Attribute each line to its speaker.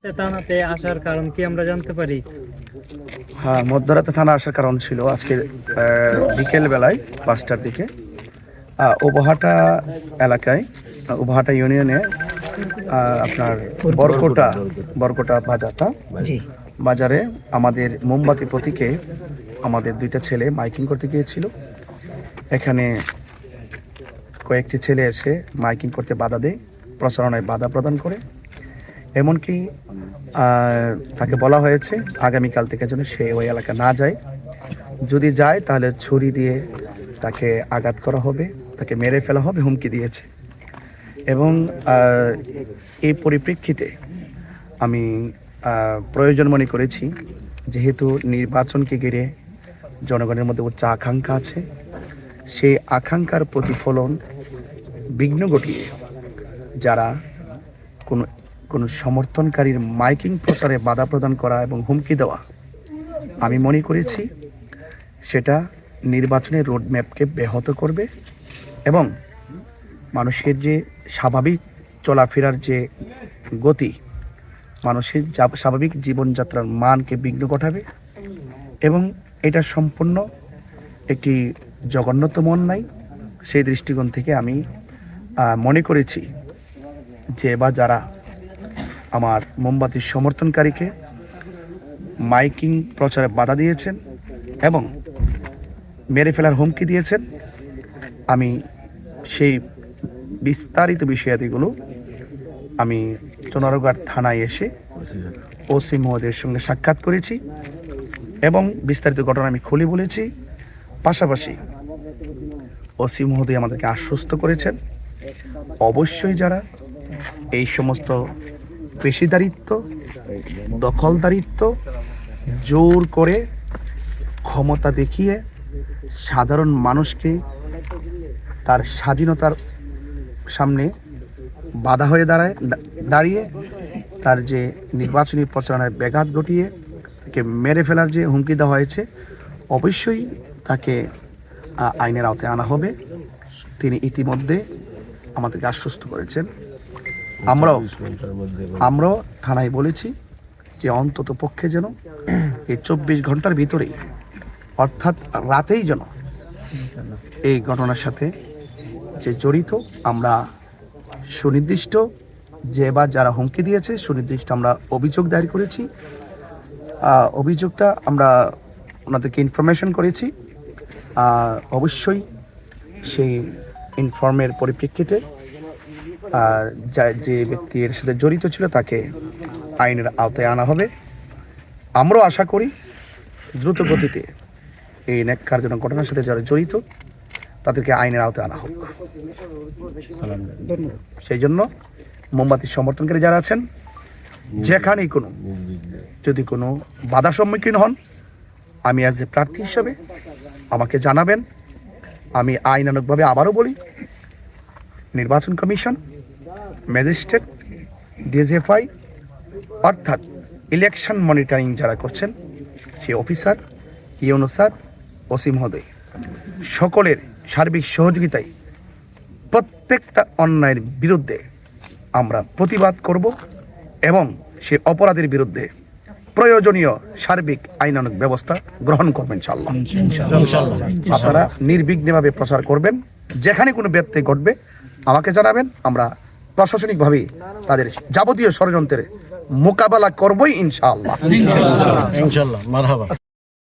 Speaker 1: থানাতে আসার কারণ কি আমরা জানতে পারি?
Speaker 2: হ্যাঁ, মধ্যরাতে থানা আসার কারণ ছিল আজকে বিকেল বেলায় 5টার দিকে ওবাহাটা এলাকায়, ওবাহাটা ইউনিয়নে আপনার বরকোটা বাজারে আমাদের মোমবাতি প্রতীকে আমাদের 2টা ছেলে মাইকিং করতে গিয়েছিল। এখানে কয়েকটি ছেলে এসে মাইকিং করতে বাধা দেয়, প্রচারণায় বাধা প্রদান করে। এমনকি তাকে বলা হয়েছে আগামীকাল থেকে যেন সে ওই এলাকা না যায়, যদি যায় তাহলে ছুরি দিয়ে তাকে আঘাত করা হবে, তাকে মেরে ফেলা হবে, হুমকি দিয়েছে। এবং এই পরিপ্রেক্ষিতে আমি প্রয়োজন মনে করেছি, যেহেতু নির্বাচনকে ঘিরে জনগণের মধ্যে উচ্চ আকাঙ্ক্ষা আছে, সেই আকাঙ্ক্ষার প্রতিফলন বিঘ্ন ঘটিয়ে যারা কোনো সমর্থনকারীর মাইকিং প্রচারে বাধা প্রদান করা এবং হুমকি দেওয়া, আমি মনে করেছি সেটা নির্বাচনের রোডম্যাপকে ব্যাহত করবে এবং মানুষের যে স্বাভাবিক চলাফেরার যে গতি, মানুষের স্বাভাবিক জীবনযাত্রার মানকে বিঘ্ন ঘটাবে। এবং এটা সম্পূর্ণ একটি জঘন্যতম অন্যায়। সেই দৃষ্টিকোণ থেকে আমি মনে করেছি যে বা যারা আমার মোমবাতির সমর্থনকারীকে মাইকিং প্রচারে বাধা দিয়েছেন এবং মেরে ফেলার হুমকি দিয়েছেন, আমি সেই বিস্তারিত বিষয়াদিগুলো আমি চুনারুঘাট থানায় এসে ওসি মহোদয়ের সঙ্গে সাক্ষাৎ করেছি এবং বিস্তারিত ঘটনা আমি খুলে বলেছি। পাশাপাশি ওসি মহোদয় আমাদেরকে আশ্বস্ত করেছেন অবশ্যই যারা এই সমস্ত পেশিদারিত্ব, দখলদারিত্ব, জোর করে ক্ষমতা দেখিয়ে সাধারণ মানুষকে তার স্বাধীনতার সামনে বাধা হয়ে দাঁড়িয়ে তার যে নির্বাচনী প্রচারণায় ব্যাঘাত ঘটিয়ে তাকে মেরে ফেলার যে হুমকি দেওয়া হয়েছে, অবশ্যই তাকে আইনের আওতায় আনা হবে। তিনি ইতিমধ্যে আমাদেরকে আশ্বস্ত করেছেন। আমরাও থানায় বলেছি যে অন্তত পক্ষে যেন এই 24 ঘন্টার ভিতরেই, অর্থাৎ রাতেই যেন এই ঘটনার সাথে যে জড়িত, আমরা সুনির্দিষ্ট যে বা যারা হুমকি দিয়েছে সুনির্দিষ্ট আমরা অভিযোগ দায়ের করেছি। অভিযোগটা আমরা ওনাদেরকে ইনফরমেশন করেছি। অবশ্যই সেই ইনফর্মের পরিপ্রেক্ষিতে যে ব্যক্তি এর সাথে জড়িত ছিল তাকে আইনের আওতায় আনা হবে। আমরাও আশা করি দ্রুত গতিতে এই ন্যাক্কারজনক ঘটনার সাথে যারা জড়িত তাদেরকে আইনের আওতায় আনা হোক। সেই জন্য মোমবাতির সমর্থনকারী যারা আছেন, যেখানেই যদি কোনো বাধা সম্মুখীন হন, আমি অ্যাজ এ প্রার্থী হিসাবে আমাকে জানাবেন। আমি আইনানুগভাবে আবারও বলি, নির্বাচন কমিশন, ম্যাজিস্ট্রেট, ডিজিএফআই অর্থাৎ ইলেকশন মনিটরিং যারা করছেন, সেই অফিসার, ইউনো স্যার, ওসি মহোদয় সকলের সার্বিক সহযোগিতায় প্রত্যেকটা অন্যায়ের বিরুদ্ধে আমরা প্রতিবাদ করব এবং সে অপরাধের বিরুদ্ধে প্রয়োজনীয় সার্বিক আইনানুগ ব্যবস্থা গ্রহণ করবেন ইনশাআল্লাহ। আপনারা নির্বিঘ্নভাবে প্রচার করবেন। যেখানে কোনো ব্যত্যয় ঘটবে আমাকে জানাবেন। আমরা প্রশাসনিকভাবে তাদের যাবতীয় ষড়যন্ত্রের মোকাবেলা করবই ইনশাআল্লাহ।